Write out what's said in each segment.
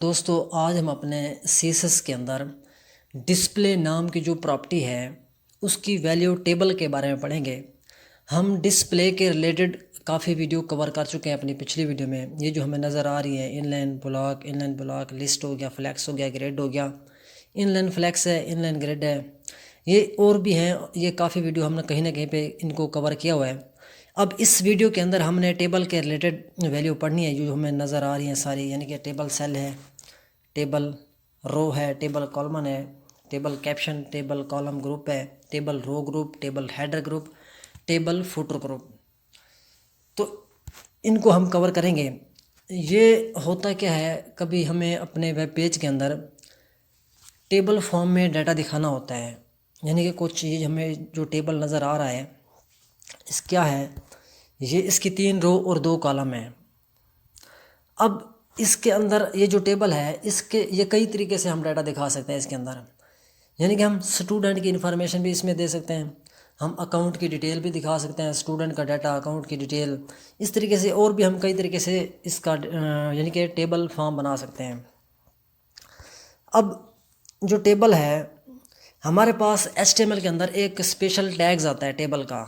दोस्तों आज हम अपने सीएसएस के अंदर डिस्प्ले नाम की जो प्रॉपर्टी है उसकी वैल्यू टेबल के बारे में पढ़ेंगे। हम डिस्प्ले के रिलेटेड काफ़ी वीडियो कवर कर चुके हैं अपनी पिछली वीडियो में। ये जो हमें नज़र आ रही है इनलाइन ब्लॉक लिस्ट हो गया, फ्लैक्स हो गया, ग्रिड हो गया, इनलाइन फ्लैक्स है, इनलाइन ग्रिड है, ये और भी हैं। ये काफ़ी वीडियो हमने कहीं ना कहीं पे इनको कवर किया हुआ है। अब इस वीडियो के अंदर हमने टेबल के रिलेटेड वैल्यू पढ़नी है जो हमें नज़र आ रही हैं सारी, यानी कि टेबल सेल है, टेबल रो है, टेबल कॉलमन है, table caption, table column group है, table row group, table header group, table footer group. तो इनको हम कवर करेंगे। ये होता क्या है, कभी हमें अपने वेब पेज के अंदर टेबल फॉर्म में डाटा दिखाना होता है, यानी कि कुछ चीज़ हमें जो टेबल नज़र आ रहा है इस क्या है, ये इसकी 3 रो और 2 कॉलम है। अब इसके अंदर ये जो टेबल है इसके ये कई तरीके से हम डाटा दिखा सकते हैं इसके अंदर, यानी कि हम स्टूडेंट की इन्फॉर्मेशन भी इसमें दे सकते हैं, हम अकाउंट की डिटेल भी दिखा सकते हैं, स्टूडेंट का डाटा, अकाउंट की डिटेल, इस तरीके से और भी हम कई तरीके से इसका यानी कि टेबल फॉर्म बना सकते हैं। अब जो टेबल है हमारे पास HTML के अंदर एक स्पेशल टैग्स आता है टेबल का,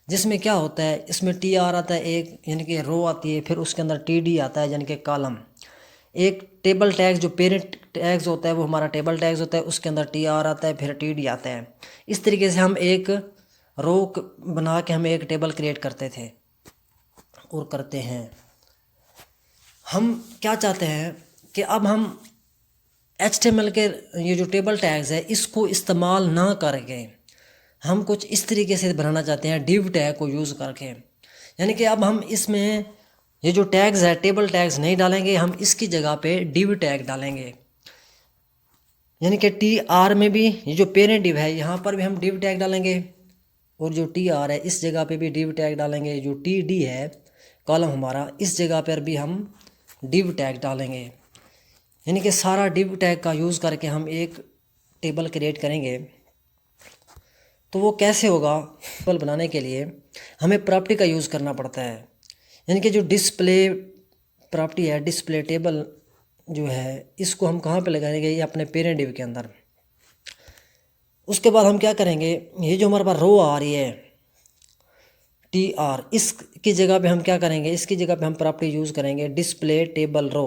जिसमें क्या होता है, इसमें TR आता है एक, यानी कि रो आती है, फिर उसके अंदर TD आता है यानी कि कॉलम। एक टेबल टैग्स जो पेरेंट टैग्स होता है वो हमारा टेबल टैग्स होता है, उसके अंदर TR आता है, फिर TD आता है। इस तरीके से हम एक रो बना के हम एक टेबल क्रिएट करते थे और करते हैं। हम क्या चाहते हैं कि अब हम HTML के ये जो टेबल टैग्स है इसको इस्तेमाल ना करके हम कुछ इस तरीके से बनाना चाहते हैं डिव टैग को यूज़ करके, यानी कि अब हम इसमें ये जो टैग्स है टेबल टैग्स नहीं डालेंगे, हम इसकी जगह पे डिव टैग डालेंगे। यानी कि TR में भी ये जो पेरेंट डिव है यहाँ पर भी हम डिव टैग डालेंगे, और जो TR है इस जगह पे भी डिव टैग डालेंगे, जो TD है कॉलम हमारा इस जगह पर भी हम डिव टैग डालेंगे। यानी कि सारा डिव टैग का यूज़ करके हम एक टेबल क्रिएट करेंगे। तो वो कैसे होगा, टेबल बनाने के लिए हमें प्रॉपर्टी का यूज़ करना पड़ता है, यानी कि जो डिस्प्ले प्रॉपर्टी है, डिस्प्ले टेबल जो है इसको हम कहाँ पे लगाएंगे, ये अपने पेरेंट डिव के अंदर। उसके बाद हम क्या करेंगे, ये जो हमारे पास रो आ रही है TR, इसकी जगह पे हम क्या करेंगे, इसकी जगह पे हम प्रॉपर्टी यूज़ करेंगे डिस्प्ले टेबल रो,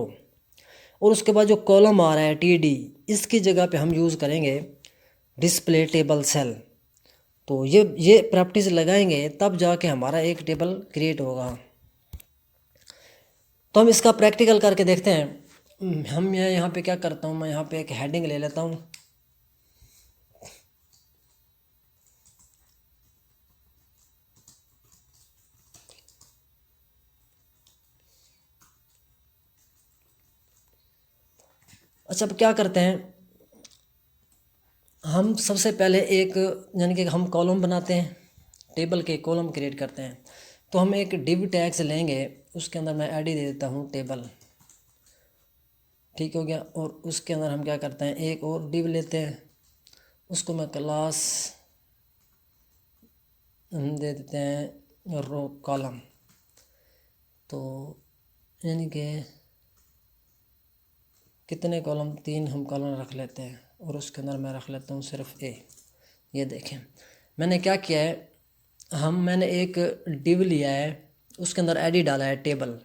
और उसके बाद जो कॉलम आ रहा है TD, इसकी जगह पे हम यूज़ करेंगे डिस्प्ले टेबल सेल। तो ये प्रॉपर्टीज लगाएंगे तब जाके हमारा एक टेबल क्रिएट होगा। तो हम इसका प्रैक्टिकल करके देखते हैं। हम यहाँ पे क्या करता हूँ, मैं यहाँ पे एक हेडिंग ले लेता हूँ। अच्छा, अब क्या करते हैं, हम सबसे पहले एक यानी कि हम कॉलम बनाते हैं, टेबल के कॉलम क्रिएट करते हैं। तो हम एक डिव टैग्स लेंगे, उसके अंदर मैं ID दे देता हूँ टेबल, ठीक हो गया। और उसके अंदर हम क्या करते हैं, एक और डिव लेते हैं, उसको मैं क्लास हम दे देते हैं रो कॉलम। तो यानी कि कितने कॉलम, 3 हम कॉलम रख लेते हैं, और उसके अंदर मैं रख लेता हूँ सिर्फ A। ये देखें मैंने क्या किया है, मैंने एक डिव लिया है, उसके अंदर ID डाला है टेबल।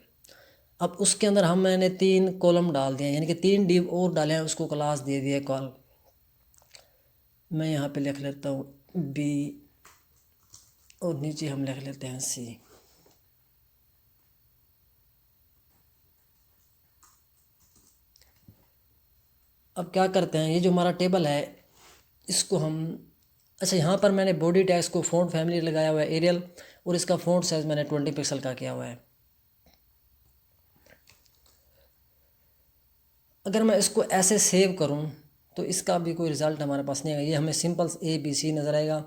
अब उसके अंदर मैंने 3 कॉलम डाल दिए, यानी कि 3 डिव और डाले हैं, उसको क्लास दे दिया कॉल। मैं यहाँ पे लिख लेता हूँ B, और नीचे हम लिख लेते हैं C। अब क्या करते हैं, ये जो हमारा टेबल है इसको हम, अच्छा यहाँ पर मैंने बॉडी टैग्स को फ़ॉन्ट फैमिली लगाया हुआ है एरियल, और इसका फ़ॉन्ट साइज़ मैंने 20 पिक्सल का किया हुआ है। अगर मैं इसको ऐसे सेव करूं तो इसका भी कोई रिज़ल्ट हमारे पास नहीं आएगा। ये हमें सिंपल ABC नज़र आएगा।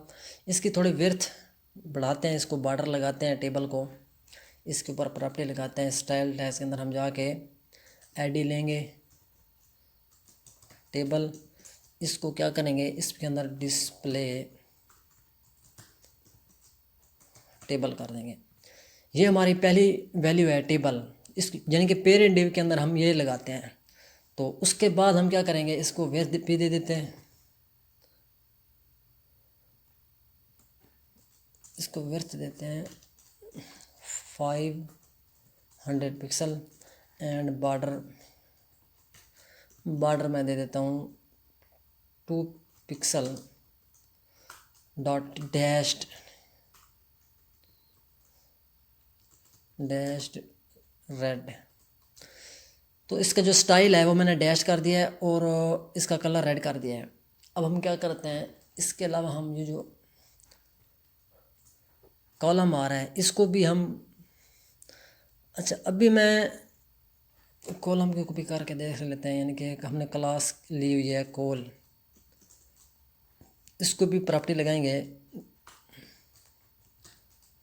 इसकी थोड़ी विड्थ बढ़ाते हैं, इसको बॉर्डर लगाते हैं टेबल को, इसके ऊपर प्रॉपर्टी लगाते हैं स्टाइल टैग्स के अंदर हम जाके ID लेंगे टेबल, इसको क्या करेंगे, इसके अंदर डिस्प्ले टेबल कर देंगे। ये हमारी पहली वैल्यू है टेबल, इस यानी कि पेरेंट डिव के अंदर हम ये लगाते हैं। तो उसके बाद हम क्या करेंगे, इसको विड्थ भी दे देते हैं, इसको विड्थ देते हैं 500 पिक्सल एंड बॉर्डर मैं दे देता हूँ 2 पिक्सल डॉट डैश्ड रेड। तो इसका जो स्टाइल है वो मैंने डैश कर दिया है और इसका कलर रेड कर दिया है। अब हम क्या करते हैं, इसके अलावा हम ये जो कॉलम आ रहा है इसको भी हम, अच्छा अभी मैं कॉलम को भी करके देख लेते हैं, यानी कि हमने क्लास ली हुई है कॉल, इसको भी प्रॉपर्टी लगाएंगे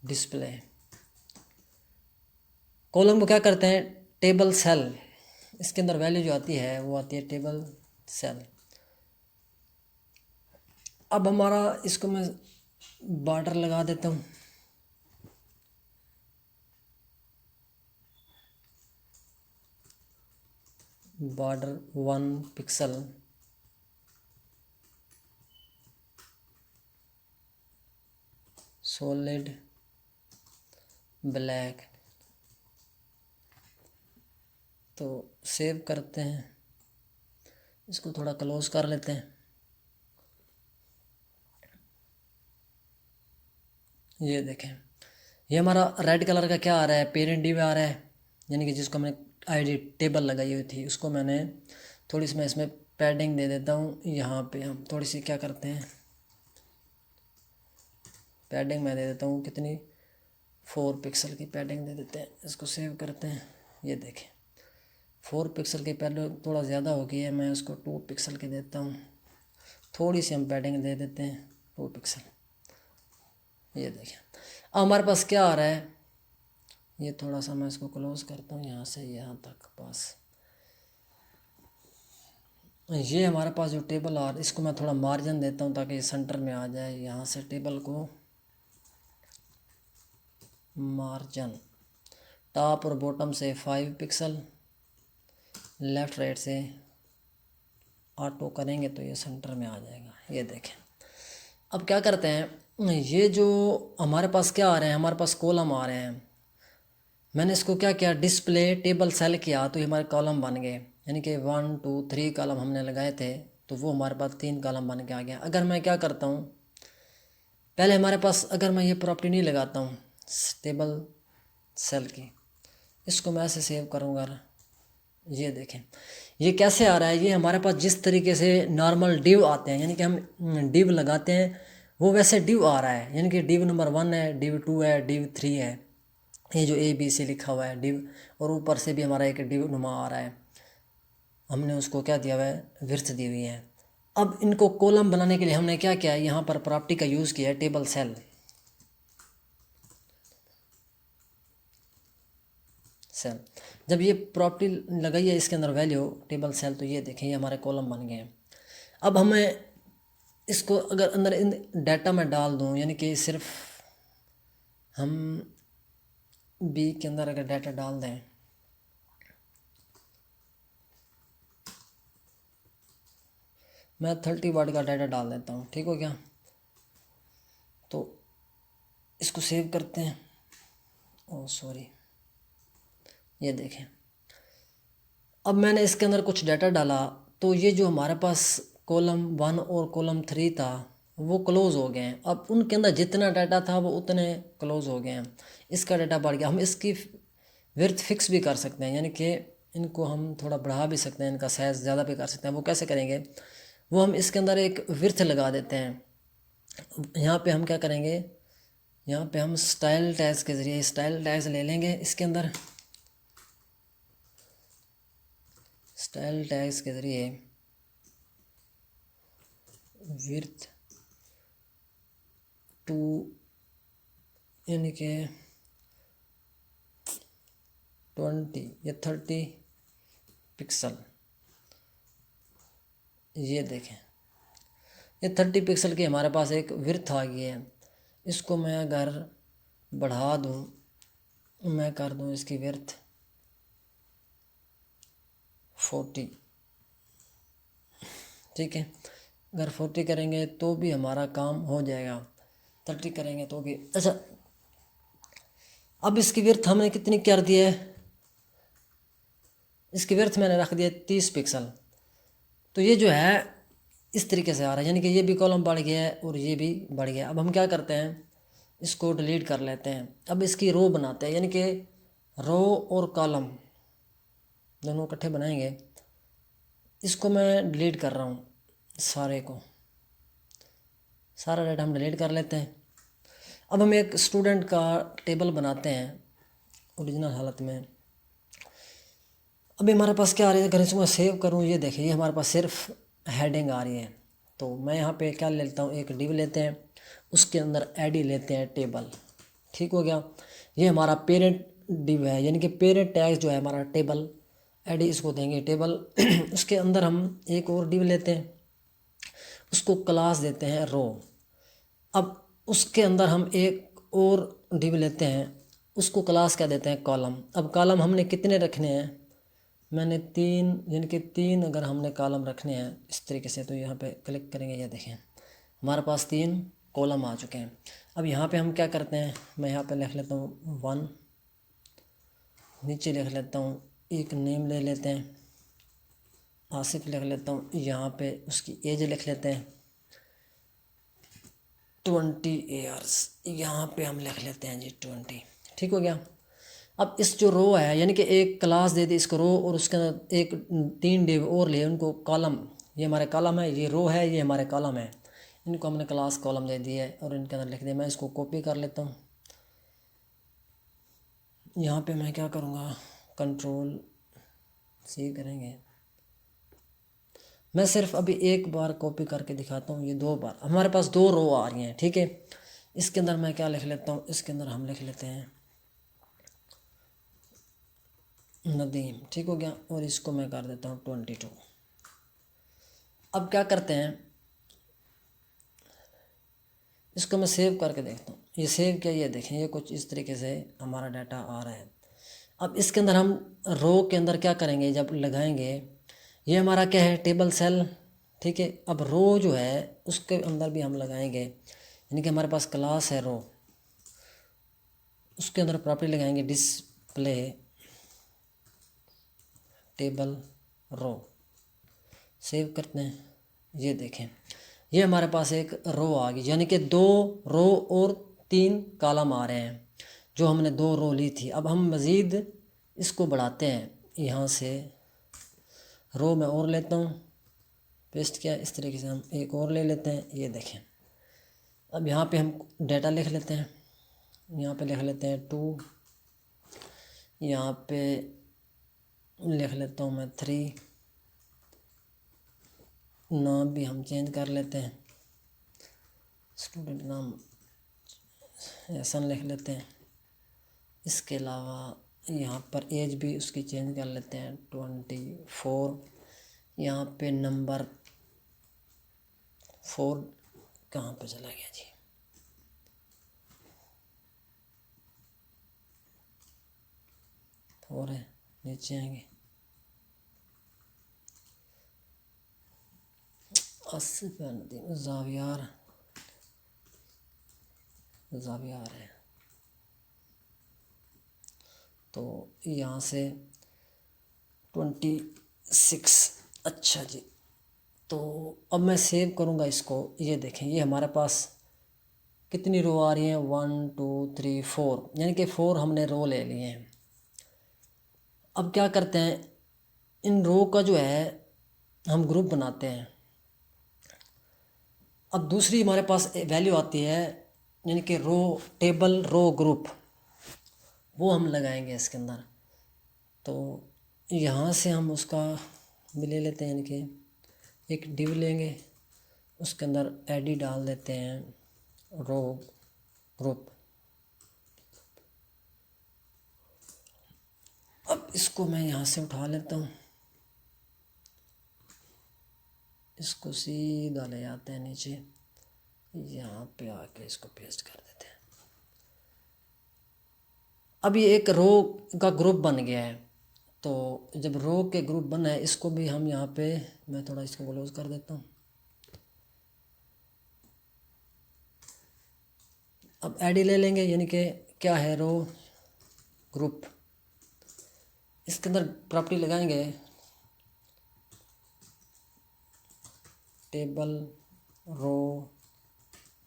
डिस्प्ले। कॉलम को क्या करते हैं, टेबल सेल, इसके अंदर वैल्यू जो आती है वो आती है टेबल सेल। अब हमारा इसको मैं बॉर्डर लगा देता हूँ, बॉर्डर 1 पिक्सल सॉलिड ब्लैक। तो सेव करते हैं, इसको थोड़ा क्लोज कर लेते हैं। ये देखें, ये हमारा रेड कलर का क्या आ रहा है, पेरेंट डिव आ रहा है, यानी कि जिसको मैंने आईडी टेबल लगाई हुई थी उसको मैंने थोड़ी सी मैं इसमें पैडिंग दे देता हूँ। यहाँ पे हम थोड़ी सी क्या करते हैं, पैडिंग मैं दे देता हूँ कितनी, 4 पिक्सल की पैडिंग दे देते हैं। इसको सेव करते हैं, ये देखें 4 पिक्सल की पैडिंग थोड़ा ज़्यादा हो गई है, मैं उसको 2 पिक्सल की देता हूँ। थोड़ी सी हम पैडिंग दे देते हैं 2 पिक्सल। ये देखें अब हमारे पास क्या आ रहा है, ये थोड़ा सा मैं इसको क्लोज करता हूँ यहाँ से यहाँ तक बस। ये हमारे पास जो टेबल आ रहा है इसको मैं थोड़ा मार्जिन देता हूँ ताकि सेंटर में आ जाए। यहाँ से टेबल को मार्जिन टॉप और बॉटम से 5 पिक्सल, लेफ़्ट राइट से ऑटो करेंगे तो ये सेंटर में आ जाएगा। ये देखें अब क्या करते हैं, ये जो हमारे पास क्या आ रहे हैं, हमारे पास कॉलम आ रहे हैं, मैंने इसको क्या किया, डिस्प्ले टेबल सेल किया तो ये हमारे कॉलम बन गए, यानी कि 1 2 3 कॉलम हमने लगाए थे तो वो हमारे पास 3 कॉलम बन के आ गया। अगर मैं क्या करता हूँ, पहले हमारे पास अगर मैं ये प्रॉपर्टी नहीं लगाता हूँ टेबल सेल की, इसको मैं ऐसे सेव करूँगा, ये देखें ये कैसे आ रहा है। ये हमारे पास जिस तरीके से नॉर्मल डिव आते हैं, यानी कि हम डिव लगाते हैं वो वैसे डिव आ रहा है, यानी कि डिव नंबर 1 है, डिव 2 है, डिव 3 है, ये जो ABC लिखा हुआ है डिव, और ऊपर से भी हमारा एक डिव नुमा आ रहा है, हमने उसको क्या दिया हुआ है, विड्थ दी हुई है। अब इनको कॉलम बनाने के लिए हमने क्या किया है, यहाँ पर प्रॉपर्टी का यूज़ किया है टेबल सेल। जब ये प्रॉपर्टी लगाई है इसके अंदर वैल्यू टेबल सेल, तो ये देखें ये हमारे कॉलम बन गए हैं। अब हमें इसको अगर अंदर इन डाटा में डाल दूँ, यानी कि सिर्फ हम बी के अंदर अगर डाटा डाल दें, मैं 30 वर्ड का डाटा डाल देता हूँ, ठीक हो गया। तो इसको सेव करते हैं, ओह सॉरी, ये देखें अब मैंने इसके अंदर कुछ डाटा डाला तो ये जो हमारे पास कॉलम 1 और कॉलम 3 था वो क्लोज़ हो गए हैं। अब उनके अंदर जितना डाटा था वो उतने क्लोज़ हो गए हैं, इसका डाटा बढ़ गया। हम इसकी विड्थ फिक्स भी कर सकते हैं, यानी कि इनको हम थोड़ा बढ़ा भी सकते हैं, इनका साइज़ ज़्यादा भी कर सकते हैं। वो कैसे करेंगे, वो हम इसके अंदर एक विड्थ लगा देते हैं। यहाँ पे हम क्या करेंगे, यहाँ पे हम स्टाइल टैग्स के ज़रिए स्टाइल टैग्स ले लेंगे, इसके अंदर स्टाइल टैग्स के ज़रिए विड्थ 2 यानी कि 20 या 30 पिक्सल, ये देखें ये 30 पिक्सल की हमारे पास एक विड्थ आ गई है। इसको मैं अगर बढ़ा दूँ, मैं कर दूँ इसकी विड्थ 40, ठीक है। अगर 40 करेंगे तो भी हमारा काम हो जाएगा, 30 करेंगे तो भी। अच्छा, अब इसकी विड्थ हमने कितनी कर दी है, इसकी विड्थ मैंने रख दिया 30 पिक्सल। तो ये जो है इस तरीके से आ रहा है, यानी कि ये भी कॉलम बढ़ गया है और ये भी बढ़ गया। अब हम क्या करते हैं, इसको डिलीट कर लेते हैं। अब इसकी रो बनाते हैं, यानी कि रो और कॉलम दोनों इकट्ठे बनाएंगे। इसको मैं डिलीट कर रहा हूँ, सारे को, सारा डाटा हम डिलीट कर लेते हैं। अब हम एक स्टूडेंट का टेबल बनाते हैं ओरिजिनल हालत में। अभी हमारे पास क्या आ रही है, अगर इसको मैं सेव करूँ, ये देखिए, ये हमारे पास सिर्फ हेडिंग आ रही है। तो मैं यहाँ पे क्या लेता हूँ, एक डिव लेते हैं, उसके अंदर एडी लेते हैं टेबल। ठीक हो गया। ये हमारा पेरेंट डिव है, यानी कि पेरेंट टैग जो है हमारा टेबल, एडी इसको देंगे टेबल। उसके अंदर हम एक और डिव लेते हैं, उसको क्लास देते हैं रो। अब उसके अंदर हम एक और डिव लेते हैं, उसको क्लास क्या देते हैं, कॉलम। अब कॉलम हमने कितने रखने हैं, मैंने 3, यानी कि 3 अगर हमने कॉलम रखने हैं इस तरीके से, तो यहाँ पे क्लिक करेंगे, ये देखें हमारे पास 3 कॉलम आ चुके हैं। अब यहाँ पे हम क्या करते हैं, मैं यहाँ पे लिख लेता हूँ 1, नीचे लिख लेता हूँ एक नेम ले लेते हैं, आसिफ लिख लेता हूँ, यहाँ पे उसकी एज लिख लेते हैं 20 ईयर्स, यहाँ पे हम लिख लेते हैं जी 20। ठीक हो गया। अब इस जो रो है, यानी कि एक क्लास दे दी इसको रो, और उसके अंदर एक 3 डिव और लिए, उनको कॉलम, ये हमारे कॉलम है, ये रो है, ये हमारे कॉलम है, इनको हमने क्लास कॉलम दे दी है और इनके अंदर लिख दिया। मैं इसको कॉपी कर लेता हूँ, यहाँ पे मैं क्या करूँगा, कंट्रोल सी करेंगे। मैं सिर्फ अभी एक बार कॉपी करके दिखाता हूँ, ये 2 बार, हमारे पास 2 रो आ रही हैं। ठीक है, इसके अंदर मैं क्या लिख लेता हूँ, इसके अंदर हम लिख लेते हैं नदीम। ठीक हो गया, और इसको मैं कर देता हूँ 22। अब क्या करते हैं, इसको मैं सेव करके देखता हूँ, ये सेव किया, ये देखें, ये कुछ इस तरीके से हमारा डाटा आ रहा है। अब इसके अंदर हम रो के अंदर क्या करेंगे, जब लगाएंगे, ये हमारा क्या है, टेबल सेल। ठीक है, अब रो जो है उसके अंदर भी हम लगाएंगे, यानी कि हमारे पास क्लास है रो, उसके अंदर प्रॉपर्टी लगाएंगे डिस्प्ले टेबल रो। सेव करते हैं, ये देखें, ये हमारे पास एक रो आ गई, यानी कि 2 रो और 3 कॉलम आ रहे हैं, जो हमने 2 रो ली थी। अब हम मज़ीद इसको बढ़ाते हैं, यहाँ से रो में और लेता हूँ, पेस्ट किया, इस तरीके से हम एक और ले लेते हैं, ये देखें। अब यहाँ पे हम डाटा लिख लेते हैं, यहाँ पे लिख लेते हैं 2, यहाँ पे लिख लेता हूँ मैं 3, नाम भी हम चेंज कर लेते हैं, स्टूडेंट नाम एहसन लिख लेते हैं। इसके अलावा यहाँ पर एज भी उसकी चेंज कर लेते हैं 24। यहाँ पे नंबर 4 कहाँ पे चला गया जी, और है, नीचे आएंगे, 80 पे जावियार है, तो यहाँ से 26। अच्छा जी, तो अब मैं सेव करूँगा इसको, ये देखें, ये हमारे पास कितनी रो आ रही हैं, 1 2 3 4, यानी कि 4 हमने रो ले लिए हैं। अब क्या करते हैं, इन रो का जो है हम ग्रुप बनाते हैं। अब दूसरी हमारे पास वैल्यू आती है, यानी कि रो टेबल रो ग्रुप, वो हम लगाएंगे इसके अंदर। तो यहाँ से हम उसका भी ले लेते हैं, यानी कि एक डिव लेंगे, उसके अंदर एडी डाल देते हैं रो ग्रुप। अब इसको मैं यहाँ से उठा लेता हूँ, इसको सीधा ले जाते हैं नीचे, यहाँ पे आके इसको पेस्ट कर देते हैं। अब ये एक रो का ग्रुप बन गया है। तो जब रो के ग्रुप बना है, इसको भी हम यहाँ पे, मैं थोड़ा इसको क्लोज कर देता हूँ। अब आईडी ले लेंगे, यानी कि क्या है, रो ग्रुप। इसके अंदर प्रॉपर्टी लगाएंगे टेबल रो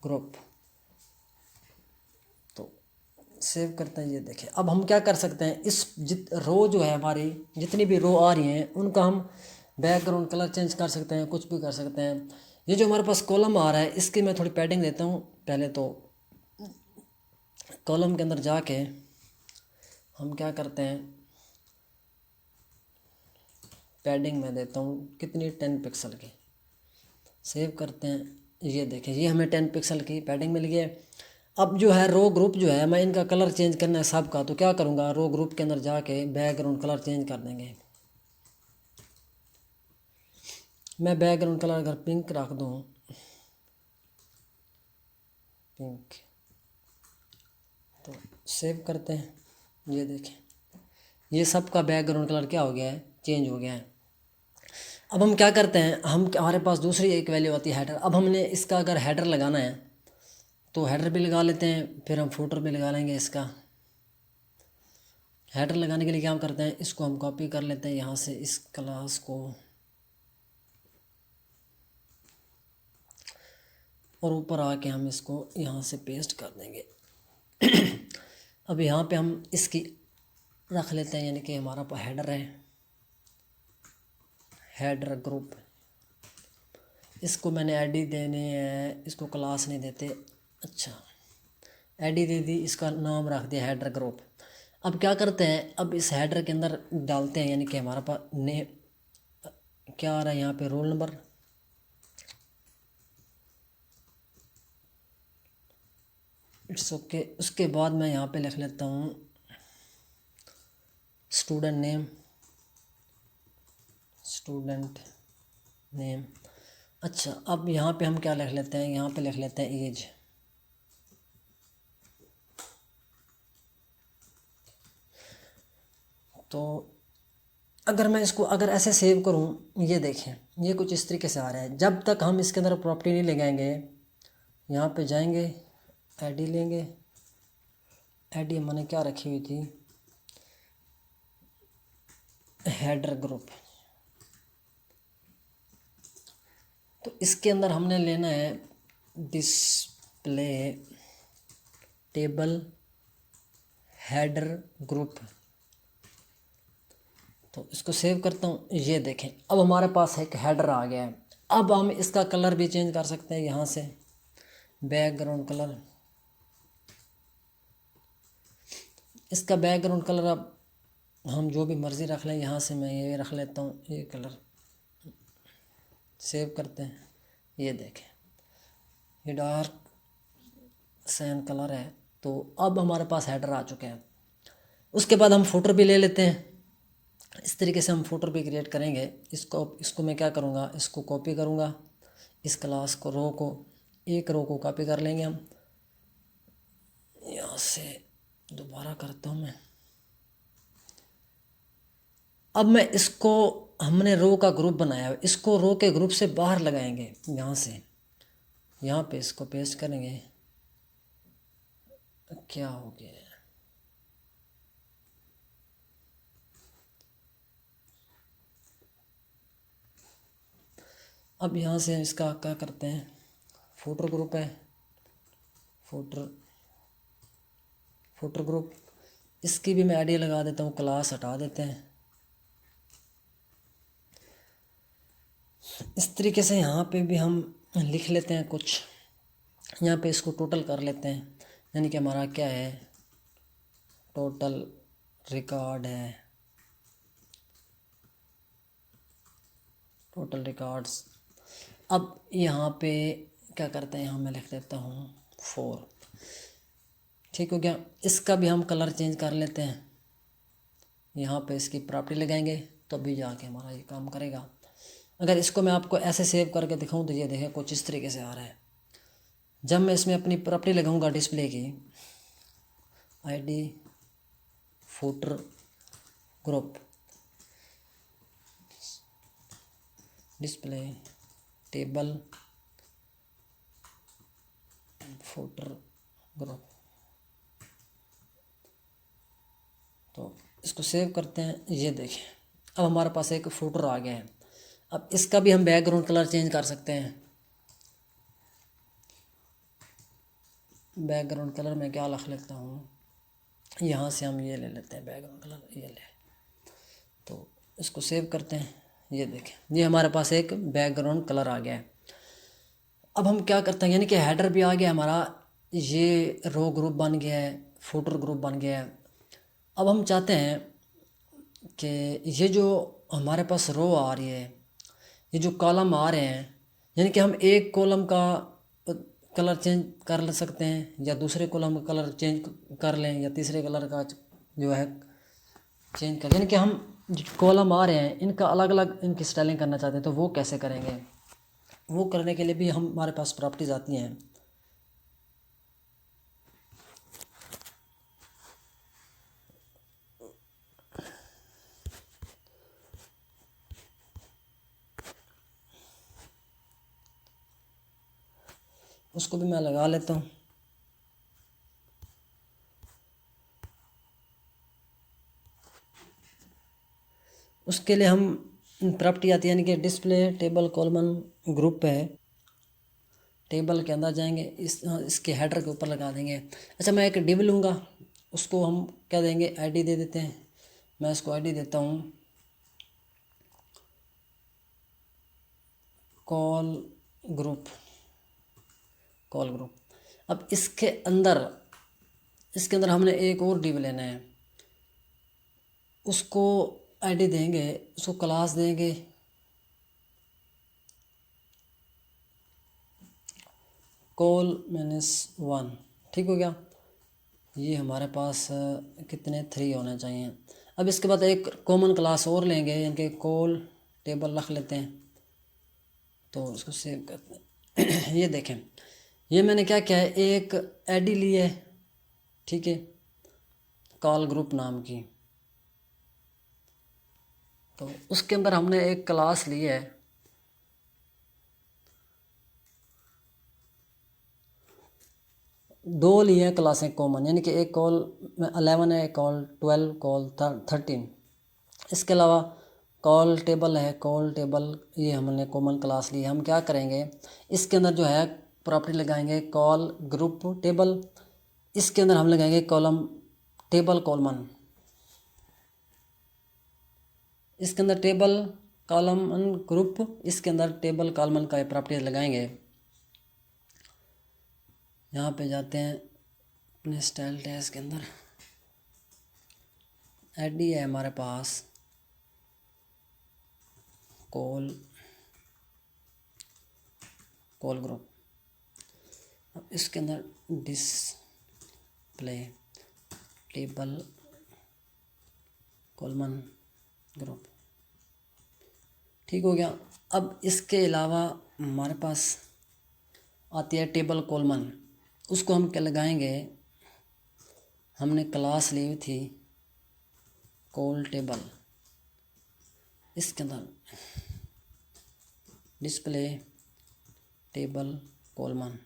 ग्रुप। तो सेव करते हैं। ये देखें, अब हम क्या कर सकते हैं, इस रो जो है हमारी, जितनी भी रो आ रही हैं उनका हम बैकग्राउंड कलर चेंज कर सकते हैं, कुछ भी कर सकते हैं। ये जो हमारे पास कॉलम आ रहा है, इसकी मैं थोड़ी पैडिंग देता हूँ। पहले तो कॉलम के अंदर जाके हम क्या करते हैं, पैडिंग में देता हूँ कितनी, 10 पिक्सल की। सेव करते हैं। ये देखें, ये हमें 10 पिक्सल की पैडिंग मिल गई है। अब जो है रो ग्रुप जो है, मैं इनका कलर चेंज करना है सबका। तो क्या करूँगा, रो ग्रुप के अंदर जाके बैकग्राउंड कलर चेंज कर देंगे। मैं बैकग्राउंड कलर अगर पिंक रख दूँ, पिंक, तो सेव करते हैं। ये देखें, ये सबका बैकग्राउंड कलर क्या हो गया है, चेंज हो गया है। अब हम क्या करते हैं, हमारे पास दूसरी एक वैल्यू आती है हेडर। अब हमने इसका अगर हेडर लगाना है तो हेडर भी लगा लेते हैं, फिर हम फुटर भी लगा लेंगे इसका। हेडर लगाने के लिए क्या हम करते हैं, इसको हम कॉपी कर लेते हैं यहाँ से, इस क्लास को, और ऊपर आके हम इसको यहाँ से पेस्ट कर देंगे। अब यहाँ पे हम इसकी रख लेते हैं, यानी कि हमारा पास हेडर है, हेडर ग्रुप। इसको मैंने आईडी देनी है, इसको क्लास नहीं देते। अच्छा, आईडी दे दी, इसका नाम रख दिया हेडर ग्रुप। अब क्या करते हैं, अब इस हेडर के अंदर डालते हैं, यानी कि हमारा पास ने क्या आ रहा है यहाँ पे, रोल नंबर। It's okay. उसके बाद मैं यहाँ पे लिख लेता हूँ स्टूडेंट नेम, स्टूडेंट नेम। अच्छा, अब यहाँ पे हम क्या लिख लेते हैं, यहाँ पे लिख लेते हैं एज। तो अगर मैं इसको अगर ऐसे सेव करूँ, ये देखें, ये कुछ इस तरीके से आ रहा है। जब तक हम इसके अंदर प्रॉपर्टी नहीं लगाएंगे, यहाँ पे जाएंगे, आईडी लेंगे। आईडी मैंने क्या रखी हुई थी, हेडर ग्रुप। तो इसके अंदर हमने लेना है डिस्प्ले टेबल हेडर ग्रुप। तो इसको सेव करता हूँ। ये देखें, अब हमारे पास एक हेडर आ गया है। अब हम इसका कलर भी चेंज कर सकते हैं यहाँ से, बैकग्राउंड कलर। इसका बैकग्राउंड कलर अब हम जो भी मर्ज़ी रख लें। यहाँ से मैं ये रख लेता हूँ, ये कलर। सेव करते हैं। ये देखें, ये डार्क सैन कलर है। तो अब हमारे पास हेडर आ चुके हैं। उसके बाद हम फुटर भी ले लेते हैं। इस तरीके से हम फुटर भी क्रिएट करेंगे। इसको मैं क्या करूँगा, इसको कॉपी करूँगा, इस क्लास को, रो को, एक रो को कॉपी कर लेंगे हम। यहाँ से दोबारा करता हूँ मैं। अब मैं इसको, हमने रो का ग्रुप बनाया है, इसको रो के ग्रुप से बाहर लगाएंगे। यहाँ से यहाँ पे इसको पेस्ट करेंगे। क्या हो गया, अब यहाँ से इसका क्या करते हैं, फुटर ग्रुप है, फुटर ग्रुप। इसकी भी मैं आईडी लगा देता हूँ, क्लास हटा देते हैं। इस तरीके से यहाँ पे भी हम लिख लेते हैं कुछ। यहाँ पे इसको टोटल कर लेते हैं, यानी कि हमारा क्या है, टोटल रिकॉर्ड है, टोटल रिकॉर्ड्स। अब यहाँ पे क्या करते हैं, यहाँ मैं लिख देता हूँ 4। ठीक हो गया। इसका भी हम कलर चेंज कर लेते हैं। यहाँ पे इसकी प्रॉपर्टी लगाएंगे तो अभी जाके हमारा ये काम करेगा। अगर इसको मैं आपको ऐसे सेव करके दिखाऊं तो ये देखें, कुछ इस तरीके से आ रहा है। जब मैं इसमें अपनी प्रॉपर्टी लगाऊंगा डिस्प्ले की, ID footer group, display table footer group. तो इसको सेव करते हैं। ये देखें अब हमारे पास एक फुटर आ गया है। अब इसका भी हम बैकग्राउंड कलर चेंज कर सकते हैं। बैकग्राउंड कलर में क्या लिख लेता हूँ, यहाँ से हम ये ले लेते हैं बैकग्राउंड कलर, ये ले। तो इसको सेव करते हैं। ये देखें ये हमारे पास एक बैकग्राउंड कलर आ गया है। अब हम क्या करते हैं, यानी कि हेडर भी आ गया हमारा, ये रो ग्रुप बन गया है, फुटर ग्रुप बन गया है। अब हम चाहते हैं कि ये जो हमारे पास रो आ रही है, ये जो कॉलम आ रहे हैं, यानी कि हम एक कॉलम का कलर चेंज कर सकते हैं या दूसरे कॉलम का कलर चेंज कर लें या तीसरे कलर का जो है चेंज कर, यानी कि हम जो कॉलम आ रहे हैं इनका अलग अलग इनकी स्टाइलिंग करना चाहते हैं। तो वो कैसे करेंगे, वो करने के लिए भी हमारे पास प्रॉपर्टीज़ आती हैं। उसको भी मैं लगा लेता हूँ। उसके लिए हम प्रॉपर्टी आती है, यानी कि डिस्प्ले टेबल कॉलम ग्रुप है। टेबल के अंदर जाएंगे, इसके हेडर के ऊपर लगा देंगे। अच्छा मैं एक डिव लूँगा, उसको हम क्या देंगे, आईडी दे देते हैं। मैं इसको आईडी देता हूँ कॉल ग्रुप। अब इसके अंदर हमने एक और डिव लेना है, उसको आईडी देंगे, उसको क्लास देंगे call-1। ठीक हो गया। ये हमारे पास कितने 3 होने चाहिए। अब इसके बाद एक कॉमन क्लास और लेंगे, यानी कि कॉल टेबल रख लेते हैं। तो इसको सेव करते हैं। ये देखें ये मैंने क्या किया है, एक आईडी ली है, ठीक है, कॉल ग्रुप नाम की। तो उसके अंदर हमने एक क्लास ली है, दो लिए हैं क्लासें कॉमन, यानी कि एक कॉल 11 है, कॉल 12, कॉल 13। इसके अलावा कॉल टेबल है, कॉल टेबल ये हमने कॉमन क्लास ली है। हम क्या करेंगे, इसके अंदर जो है प्रॉपर्टी लगाएंगे कॉल ग्रुप टेबल, इसके अंदर हम लगाएंगे कॉलम टेबल कॉलमन, इसके अंदर टेबल कॉलम ग्रुप, इसके अंदर टेबल कॉलमन का प्रॉपर्टी लगाएंगे। यहाँ पे जाते हैं अपने स्टाइल टैग के अंदर, आईडी है हमारे पास कॉल ग्रुप। अब इसके अंदर डिस्प्ले टेबल कॉलमन ग्रुप। ठीक हो गया। अब इसके अलावा हमारे पास आती है टेबल कॉलमन, उसको हम क्या लगाएंगे, हमने क्लास ली हुई थी कॉल टेबल, इसके अंदर डिस्प्ले टेबल कॉलमन।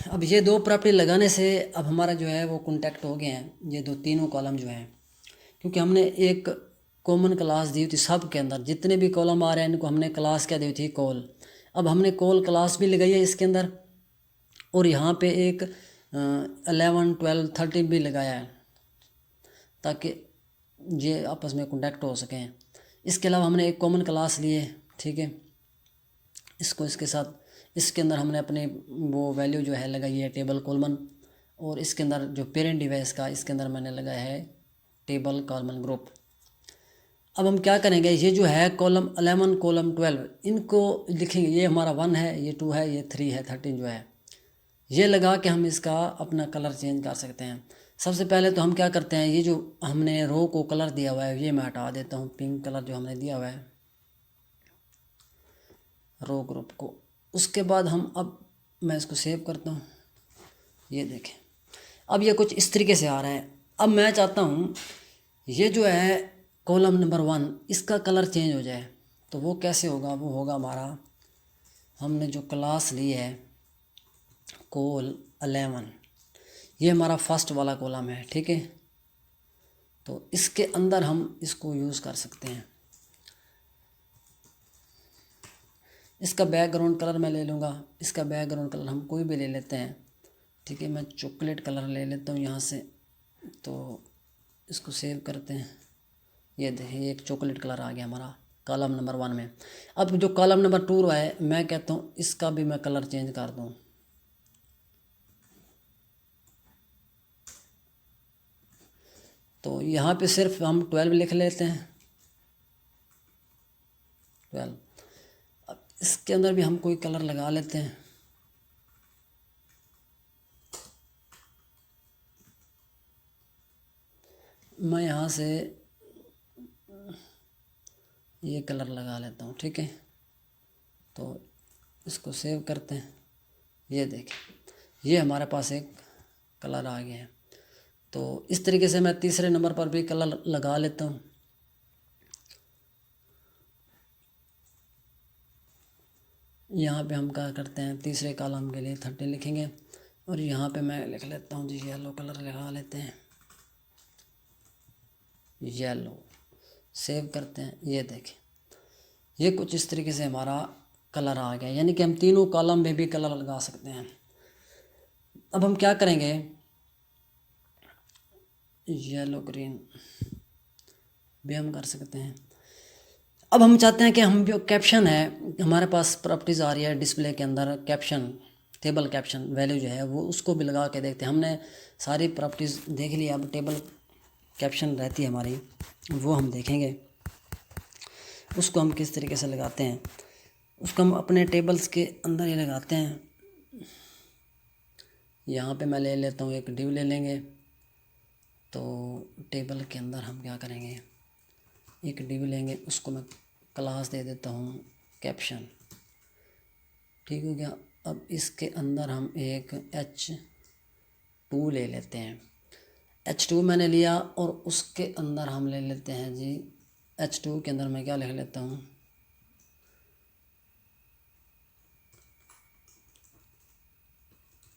अब ये दो प्रॉपर्टी लगाने से अब हमारा जो है वो कॉन्टैक्ट हो गए हैं, ये दो तीनों कॉलम जो हैं, क्योंकि हमने एक कॉमन क्लास दी हुई थी। सब के अंदर जितने भी कॉलम आ रहे हैं इनको हमने क्लास क्या दी हुई थी, कॉल। अब हमने कॉल क्लास भी लगाई है इसके अंदर, और यहाँ पे एक 11, 12, 13 भी लगाया है, ताकि ये आपस में कॉन्टैक्ट हो सकें। इसके अलावा हमने एक कॉमन क्लास ली है, ठीक है, इसको इसके साथ इसके अंदर हमने अपने वो वैल्यू जो है लगाई है टेबल कॉलमन, और इसके अंदर जो पेरेंट डिवाइस का इसके अंदर मैंने लगाया है टेबल कॉलमन ग्रुप। अब हम क्या करेंगे, ये जो है कॉलम 11 कॉलम 12 इनको लिखेंगे, ये हमारा 1 है, ये 2 है, ये 3 है, 13 जो है, ये लगा के हम इसका अपना कलर चेंज कर सकते हैं। सबसे पहले तो हम क्या करते हैं, ये जो हमने रो को कलर दिया हुआ है ये मैं हटा देता हूँ, पिंक कलर जो हमने दिया हुआ है रो ग्रुप को। उसके बाद हम अब मैं इसको सेव करता हूँ। ये देखें अब ये कुछ इस तरीके से आ रहा है। अब मैं चाहता हूँ ये जो है कॉलम नंबर 1 इसका कलर चेंज हो जाए तो वो कैसे होगा, वो होगा हमारा, हमने जो क्लास ली है कॉल 11, ये हमारा फर्स्ट वाला कॉलम है, ठीक है। तो इसके अंदर हम इसको यूज़ कर सकते हैं। इसका बैकग्राउंड कलर मैं ले लूँगा, इसका बैकग्राउंड कलर हम कोई भी ले लेते हैं, ठीक है। मैं चॉकलेट कलर ले लेता हूँ यहाँ से, तो इसको सेव करते हैं। ये देखिए एक चॉकलेट कलर आ गया हमारा कॉलम नंबर 1 में। अब जो कॉलम नंबर 2 है, मैं कहता हूँ इसका भी मैं कलर चेंज कर दूँ। तो यहाँ पे सिर्फ हम 12 लिख लेते हैं, 12। अब इसके अंदर भी हम कोई कलर लगा लेते हैं। मैं यहाँ से ये कलर लगा लेता हूँ, ठीक है। तो इसको सेव करते हैं। ये देखें ये हमारे पास एक कलर आ गया है। तो इस तरीके से मैं तीसरे नंबर पर भी कलर लगा लेता हूँ। यहाँ पे हम क्या करते हैं, तीसरे कॉलम के लिए 30 लिखेंगे और यहाँ पे मैं लिख लेता हूँ जी येलो कलर लगा लेते हैं, येलो। सेव करते हैं। ये देखें ये कुछ इस तरीके से हमारा कलर आ गया, यानी कि हम तीनों कॉलम में भी कलर लगा सकते हैं। अब हम क्या करेंगे, येलो ग्रीन भी हम कर सकते हैं। अब हम चाहते हैं कि हम जो कैप्शन है, हमारे पास प्रॉपर्टीज़ आ रही है डिस्प्ले के अंदर, कैप्शन, टेबल कैप्शन वैल्यू जो है वो, उसको भी लगा के देखते हैं। हमने सारी प्रॉपर्टीज़ देख ली, अब टेबल कैप्शन रहती है हमारी, वो हम देखेंगे उसको हम किस तरीके से लगाते हैं। उसको हम अपने टेबल्स के अंदर ही लगाते हैं। यहाँ पे मैं ले लेता हूँ, एक डिव ले लेंगे। तो टेबल के अंदर हम क्या करेंगे, एक डिव लेंगे, उसको मैं क्लास दे देता हूँ कैप्शन, ठीक हो गया। अब इसके अंदर हम एक H2 ले लेते हैं। H2 मैंने लिया और उसके अंदर हम ले लेते हैं जी, H2 के अंदर मैं क्या लिख लेता हूँ,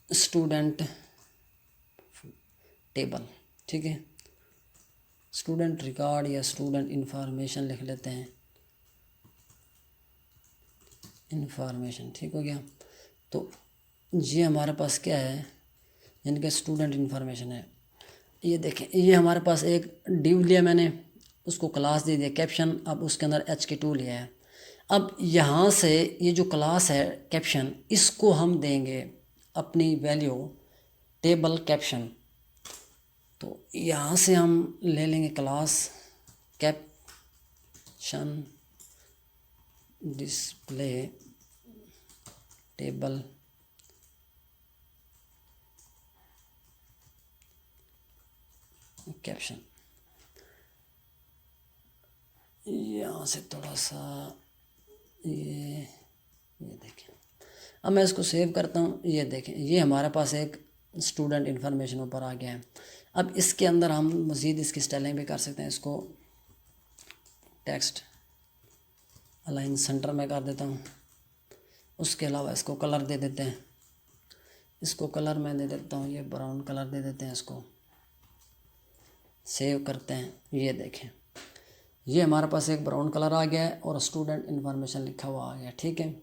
स्टूडेंट टेबल, ठीक है। स्टूडेंट रिकॉर्ड या स्टूडेंट इंफॉर्मेशन लिख लेते हैं, इंफॉर्मेशन, ठीक हो गया। तो ये हमारे पास क्या है, यानी कि स्टूडेंट इंफॉर्मेशन है। ये देखें ये हमारे पास एक डिव लिया मैंने, उसको क्लास दे दिया कैप्शन, अब उसके अंदर HK2 लिया है। अब यहाँ से ये जो क्लास है कैप्शन, इसको हम देंगे अपनी वैल्यू टेबल कैप्शन। तो यहाँ से हम ले लेंगे class caption display table caption. यहाँ से थोड़ा सा ये देखें। अब मैं इसको सेव करता हूँ। ये देखें ये हमारे पास एक स्टूडेंट इन्फॉर्मेशन ऊपर आ गया है। अब इसके अंदर हम मज़ीद इसकी स्टाइलिंग भी कर सकते हैं। इसको टेक्स्ट अलाइन सेंटर में कर देता हूँ। उसके अलावा इसको कलर दे देते हैं। इसको कलर मैं दे देता हूँ, ये ब्राउन कलर दे देते हैं। इसको सेव करते हैं। ये देखें ये हमारे पास एक ब्राउन कलर आ गया है और स्टूडेंट इन्फॉर्मेशन लिखा हुआ आ गया, ठीक है।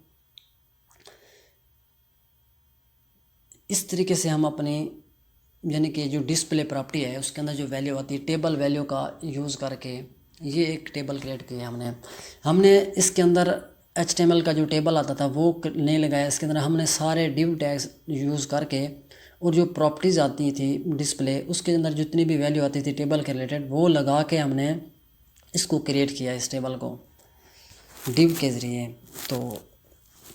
इस तरीके से हम अपनी यानी कि जो डिस्प्ले प्रॉपर्टी है उसके अंदर जो वैल्यू आती है, टेबल वैल्यू का यूज़ करके ये एक टेबल क्रिएट किया हमने इसके अंदर HTML का जो टेबल आता था वो नहीं लगाया। इसके अंदर हमने सारे डिव टैग्स यूज़ करके और जो प्रॉपर्टीज़ आती थी डिस्प्ले, उसके अंदर जितनी भी वैल्यू आती थी टेबल के रिलेटेड, वो लगा के हमने इसको क्रिएट किया, इस टेबल को डिव के ज़रिए। तो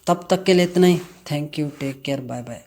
तब तक के लिए इतना ही। Thank you, take care, bye bye.